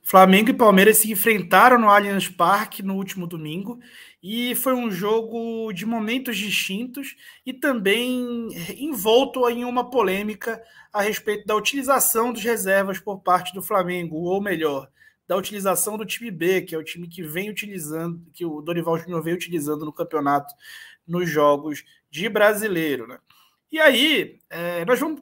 Flamengo e Palmeiras se enfrentaram no Allianz Parque no último domingo e foi um jogo de momentos distintos e também envolto em uma polêmica a respeito da utilização dos reservas por parte do Flamengo, ou melhor, da utilização do time B, que é o time que vem utilizando, que o Dorival Júnior vem utilizando no campeonato nos jogos de brasileiro, né? E aí, nós vamos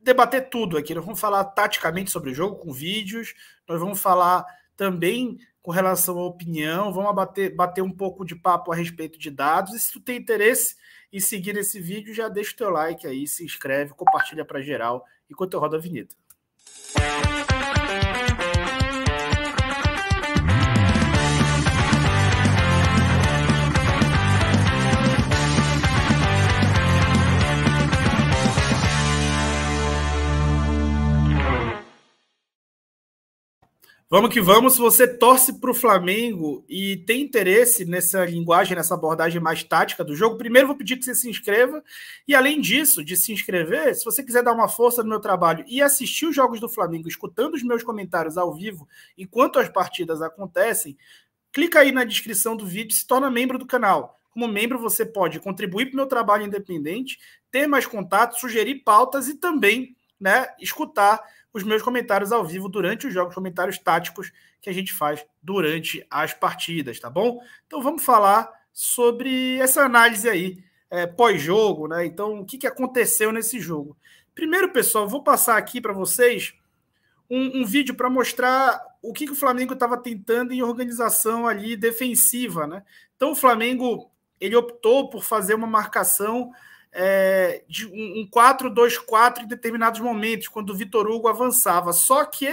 debater tudo aqui. Nós vamos falar taticamente sobre o jogo, com vídeos, nós vamos falar também com relação à opinião, vamos bater um pouco de papo a respeito de dados. E se tu tem interesse em seguir esse vídeo, já deixa o teu like aí, se inscreve, compartilha para geral, enquanto eu rodo a vinheta. Vamos que vamos. Se você torce para o Flamengo e tem interesse nessa linguagem, nessa abordagem mais tática do jogo, primeiro vou pedir que você se inscreva. E além disso, de se inscrever, se você quiser dar uma força no meu trabalho e assistir os jogos do Flamengo, escutando os meus comentários ao vivo, enquanto as partidas acontecem, clica aí na descrição do vídeo e se torna membro do canal. Como membro, você pode contribuir para o meu trabalho independente, ter mais contato, sugerir pautas e também, né, escutar os meus comentários ao vivo durante os jogos, comentários táticos que a gente faz durante as partidas, tá bom? Então vamos falar sobre essa análise aí, pós-jogo, né? Então, o que aconteceu nesse jogo? Primeiro, pessoal, vou passar aqui para vocês um vídeo para mostrar o que o Flamengo estava tentando em organização ali defensiva, né? Então, o Flamengo, ele optou por fazer uma marcação de um 4-2-4 em determinados momentos, quando o Vitor Hugo avançava. Só que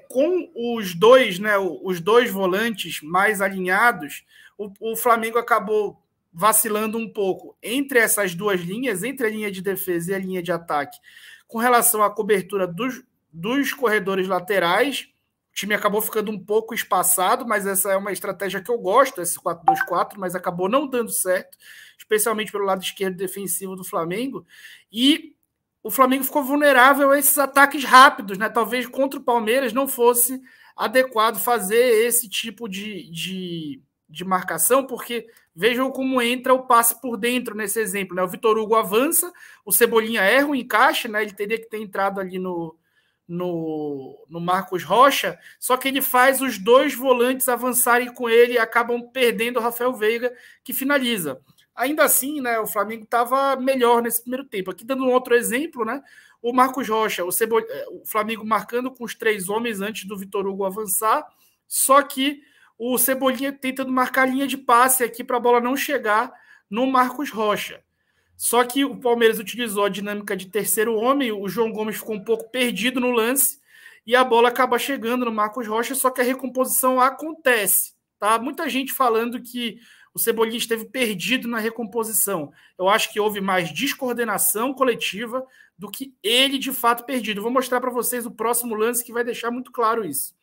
com os dois, né, os dois volantes mais alinhados, o Flamengo acabou vacilando um pouco entre essas duas linhas, entre a linha de defesa e a linha de ataque, com relação à cobertura dos corredores laterais. O time acabou ficando um pouco espaçado, mas essa é uma estratégia que eu gosto, esse 4-2-4, mas acabou não dando certo, especialmente pelo lado esquerdo defensivo do Flamengo. E o Flamengo ficou vulnerável a esses ataques rápidos, né? Talvez contra o Palmeiras não fosse adequado fazer esse tipo de marcação, porque vejam como entra o passe por dentro nesse exemplo, né? O Vitor Hugo avança, o Cebolinha erra o encaixe, né? Ele teria que ter entrado ali no Marcos Rocha, só que ele faz os dois volantes avançarem com ele e acabam perdendo o Rafael Veiga, que finaliza. Ainda assim, né, o Flamengo estava melhor nesse primeiro tempo. Aqui dando um outro exemplo, né, o Marcos Rocha, o Flamengo marcando com os 3 homens antes do Vitor Hugo avançar, só que o Cebolinha tentando marcar a linha de passe aqui para a bola não chegar no Marcos Rocha. Só que o Palmeiras utilizou a dinâmica de terceiro homem, o João Gomes ficou um pouco perdido no lance e a bola acaba chegando no Marcos Rocha, só que a recomposição acontece. Tá? Muita gente falando que o Cebolinha esteve perdido na recomposição. Eu acho que houve mais descoordenação coletiva do que ele de fato perdido. Vou mostrar para vocês o próximo lance que vai deixar muito claro isso.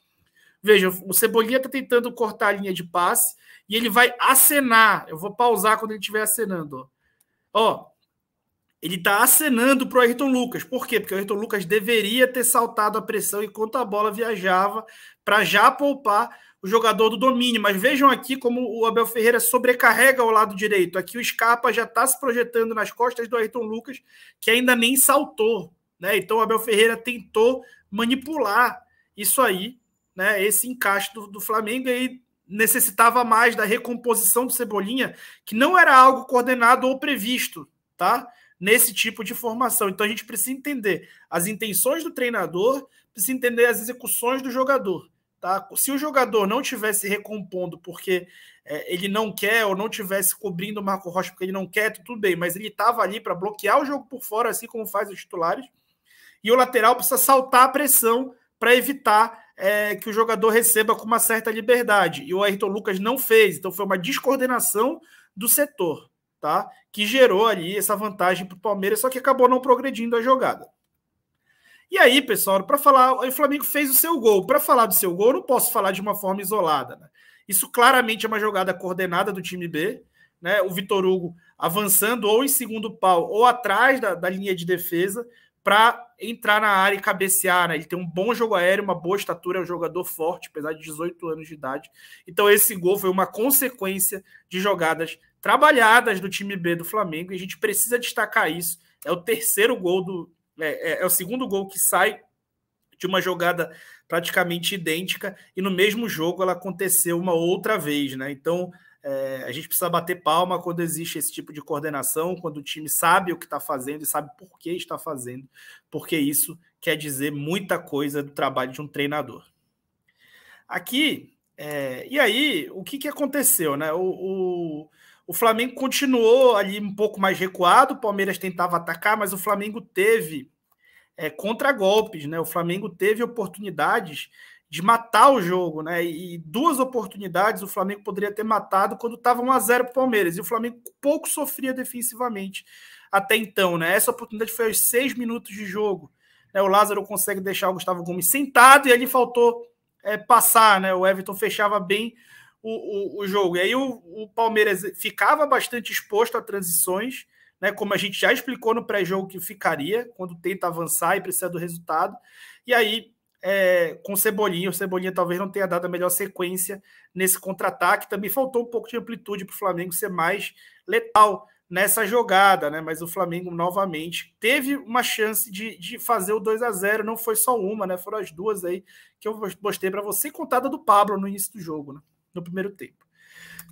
Veja, o Cebolinha está tentando cortar a linha de passe e ele vai acenar. Eu vou pausar quando ele estiver acenando, ó. Ele está acenando para o Ayrton Lucas. Por quê? Porque o Ayrton Lucas deveria ter saltado a pressão enquanto a bola viajava para já poupar o jogador do domínio. Mas vejam aqui como o Abel Ferreira sobrecarrega ao lado direito. Aqui o Scarpa já está se projetando nas costas do Ayrton Lucas, que ainda nem saltou, né? Então o Abel Ferreira tentou manipular isso aí, né? Esse encaixe do Flamengo, aí necessitava mais da recomposição do Cebolinha, que não era algo coordenado ou previsto, tá? Nesse tipo de formação. Então a gente precisa entender as intenções do treinador, precisa entender as execuções do jogador. Tá? Se o jogador não estivesse recompondo porque ele não quer, ou não estivesse cobrindo o Marco Rocha porque ele não quer, tudo bem, mas ele estava ali para bloquear o jogo por fora, assim como faz os titulares, e o lateral precisa saltar a pressão para evitar que o jogador receba com uma certa liberdade. E o Ayrton Lucas não fez, então foi uma descoordenação do setor, tá? Que gerou ali essa vantagem para o Palmeiras, só que acabou não progredindo a jogada. E aí, pessoal, para falar, o Flamengo fez o seu gol. Para falar do seu gol, eu não posso falar de uma forma isolada, né? Isso claramente é uma jogada coordenada do time B, né? O Vitor Hugo avançando ou em segundo pau ou atrás da linha de defesa para entrar na área e cabecear, né? Ele tem um bom jogo aéreo, uma boa estatura, é um jogador forte, apesar de 18 anos de idade. Então esse gol foi uma consequência de jogadas trabalhadas do time B do Flamengo, e a gente precisa destacar isso. É o terceiro gol é o segundo gol que sai de uma jogada praticamente idêntica, e no mesmo jogo ela aconteceu uma outra vez, né? Então a gente precisa bater palma quando existe esse tipo de coordenação, quando o time sabe o que está fazendo e sabe por que está fazendo, porque isso quer dizer muita coisa do trabalho de um treinador. Aqui, e aí, o que aconteceu, né? O Flamengo continuou ali um pouco mais recuado, o Palmeiras tentava atacar, mas o Flamengo teve contragolpes, né? O Flamengo teve oportunidades de matar o jogo, né? E duas oportunidades o Flamengo poderia ter matado quando estava 1-0 para o Palmeiras, e o Flamengo pouco sofria defensivamente até então, né? Essa oportunidade foi aos 6 minutos de jogo, né? O Lázaro consegue deixar o Gustavo Gomes sentado, e ali faltou passar, né? O Everton fechava bem o jogo, e aí o Palmeiras ficava bastante exposto a transições, né? Como a gente já explicou no pré-jogo que ficaria, quando tenta avançar e precisa do resultado, e aí com o Cebolinha talvez não tenha dado a melhor sequência nesse contra-ataque, também faltou um pouco de amplitude para o Flamengo ser mais letal nessa jogada, né? Mas o Flamengo novamente teve uma chance de fazer o 2-0, não foi só uma, né? Foram as duas aí que eu mostrei para você, contada do Pablo no início do jogo, né? No primeiro tempo.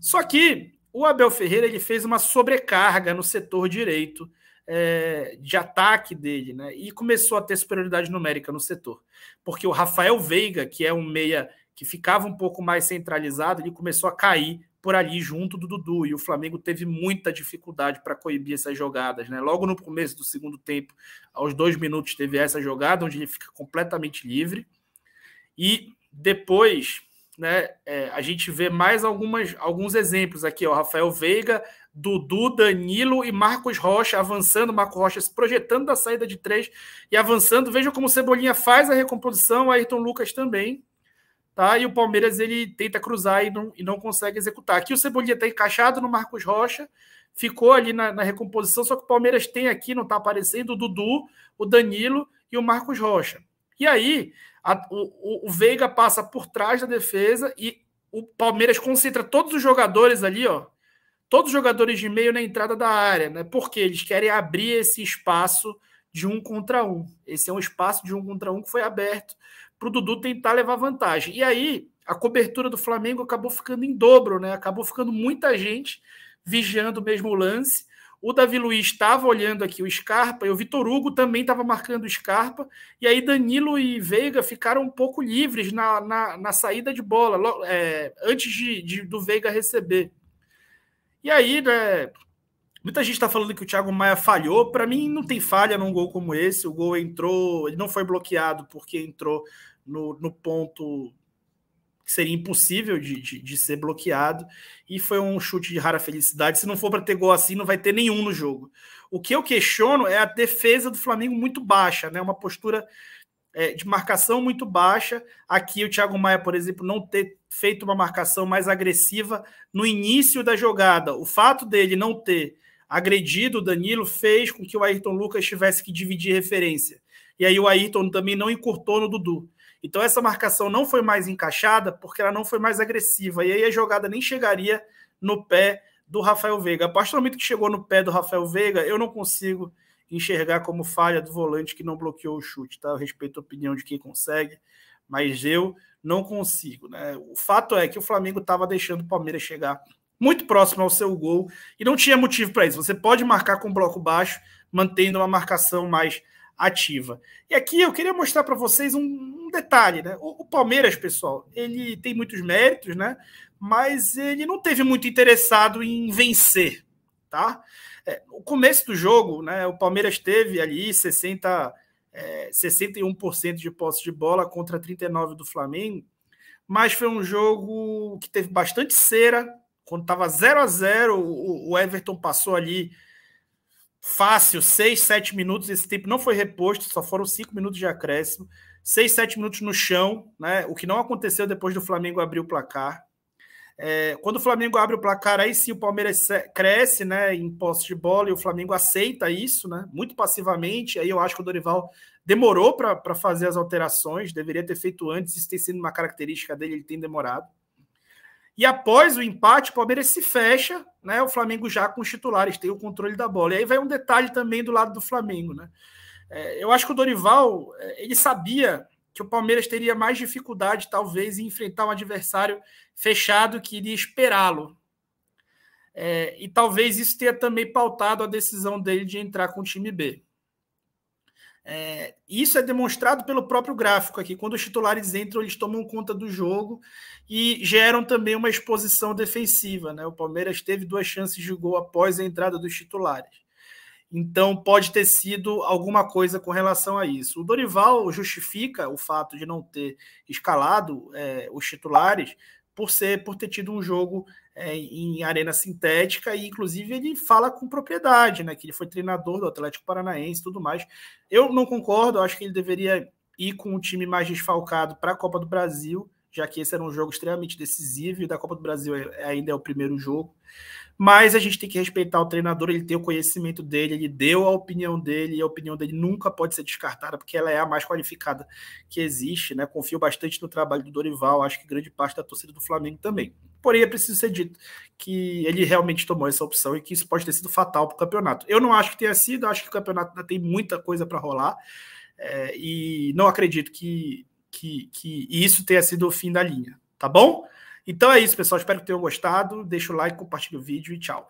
Só que o Abel Ferreira ele fez uma sobrecarga no setor direito de ataque dele, né? E começou a ter superioridade numérica no setor, porque o Rafael Veiga, que é um meia que ficava um pouco mais centralizado, ele começou a cair por ali junto do Dudu, e o Flamengo teve muita dificuldade para coibir essas jogadas, né? Logo no começo do segundo tempo, aos 2 minutos, teve essa jogada onde ele fica completamente livre, e depois, né, a gente vê mais alguns exemplos aqui, ó, Rafael Veiga, Dudu, Danilo e Marcos Rocha avançando, Marcos Rocha se projetando da saída de 3 e avançando. Veja como o Cebolinha faz a recomposição, o Ayrton Lucas também, tá? E o Palmeiras ele tenta cruzar e não consegue executar. Aqui o Cebolinha está encaixado no Marcos Rocha, ficou ali na recomposição, só que o Palmeiras tem aqui, não está aparecendo, o Dudu, o Danilo e o Marcos Rocha. E aí o Veiga passa por trás da defesa e o Palmeiras concentra todos os jogadores ali, ó, todos os jogadores de meio na entrada da área, né? Porque eles querem abrir esse espaço de 1 contra 1. Esse é um espaço de 1 contra 1 que foi aberto para o Dudu tentar levar vantagem. E aí a cobertura do Flamengo acabou ficando em dobro, né? Acabou ficando muita gente vigiando o mesmo lance. O Davi Luiz estava olhando aqui o Scarpa, e o Vitor Hugo também estava marcando o Scarpa, e aí Danilo e Veiga ficaram um pouco livres na saída de bola, antes do Veiga receber. E aí, né, muita gente está falando que o Thiago Maia falhou. Para mim, não tem falha num gol como esse. O gol entrou, ele não foi bloqueado porque entrou no ponto que seria impossível de ser bloqueado, e foi um chute de rara felicidade. Se não for para ter gol assim, não vai ter nenhum no jogo. O que eu questiono é a defesa do Flamengo muito baixa, né? Uma postura de marcação muito baixa. Aqui o Thiago Maia, por exemplo, não ter feito uma marcação mais agressiva no início da jogada. O fato dele não ter agredido o Danilo fez com que o Ayrton Lucas tivesse que dividir referência. E aí o Ayrton também não encurtou no Dudu. Então essa marcação não foi mais encaixada porque ela não foi mais agressiva. E aí a jogada nem chegaria no pé do Rafael Veiga. A partir do momento que chegou no pé do Rafael Veiga, eu não consigo enxergar como falha do volante que não bloqueou o chute, tá? Eu respeito a opinião de quem consegue, mas eu não consigo, né? O fato é que o Flamengo estava deixando o Palmeiras chegar muito próximo ao seu gol e não tinha motivo para isso. Você pode marcar com bloco baixo, mantendo uma marcação mais ativa. E aqui eu queria mostrar para vocês um detalhe, né? O Palmeiras, pessoal, ele tem muitos méritos, né? Mas ele não teve muito interessado em vencer, tá? O começo do jogo, né? O Palmeiras teve ali 61% de posse de bola contra 39% do Flamengo, mas foi um jogo que teve bastante cera. Quando estava 0-0, o Everton passou ali fácil, 6, 7 minutos, esse tempo não foi reposto, só foram 5 minutos de acréscimo, 6, 7 minutos no chão, né? O que não aconteceu depois do Flamengo abrir o placar. Quando o Flamengo abre o placar, aí sim o Palmeiras cresce, né, em posse de bola, e o Flamengo aceita isso, né, muito passivamente. Aí eu acho que o Dorival demorou para fazer as alterações, deveria ter feito antes, isso tem sido uma característica dele, ele tem demorado. E após o empate, o Palmeiras se fecha, né, o Flamengo já com os titulares, tem o controle da bola. E aí vai um detalhe também do lado do Flamengo, né? Eu acho que o Dorival, ele sabia que o Palmeiras teria mais dificuldade, talvez, em enfrentar um adversário fechado que iria esperá-lo. E talvez isso tenha também pautado a decisão dele de entrar com o time B. Isso é demonstrado pelo próprio gráfico aqui. Quando os titulares entram, eles tomam conta do jogo e geram também uma exposição defensiva, né? O Palmeiras teve 2 chances de gol após a entrada dos titulares. Então, pode ter sido alguma coisa com relação a isso. O Dorival justifica o fato de não ter escalado os titulares por ter tido um jogo em arena sintética, e inclusive ele fala com propriedade, né, que ele foi treinador do Atlético Paranaense e tudo mais. Eu não concordo, acho que ele deveria ir com um time mais desfalcado para a Copa do Brasil, já que esse era um jogo extremamente decisivo, e da Copa do Brasil ainda é o primeiro jogo. Mas a gente tem que respeitar o treinador, ele tem o conhecimento dele, ele deu a opinião dele, e a opinião dele nunca pode ser descartada, porque ela é a mais qualificada que existe, né? Confio bastante no trabalho do Dorival, acho que grande parte da torcida do Flamengo também. Porém, é preciso ser dito que ele realmente tomou essa opção e que isso pode ter sido fatal para o campeonato. Eu não acho que tenha sido, acho que o campeonato ainda tem muita coisa para rolar, e não acredito que isso tenha sido o fim da linha, tá bom? Então é isso, pessoal. Espero que tenham gostado. Deixa o like, compartilha o vídeo e tchau.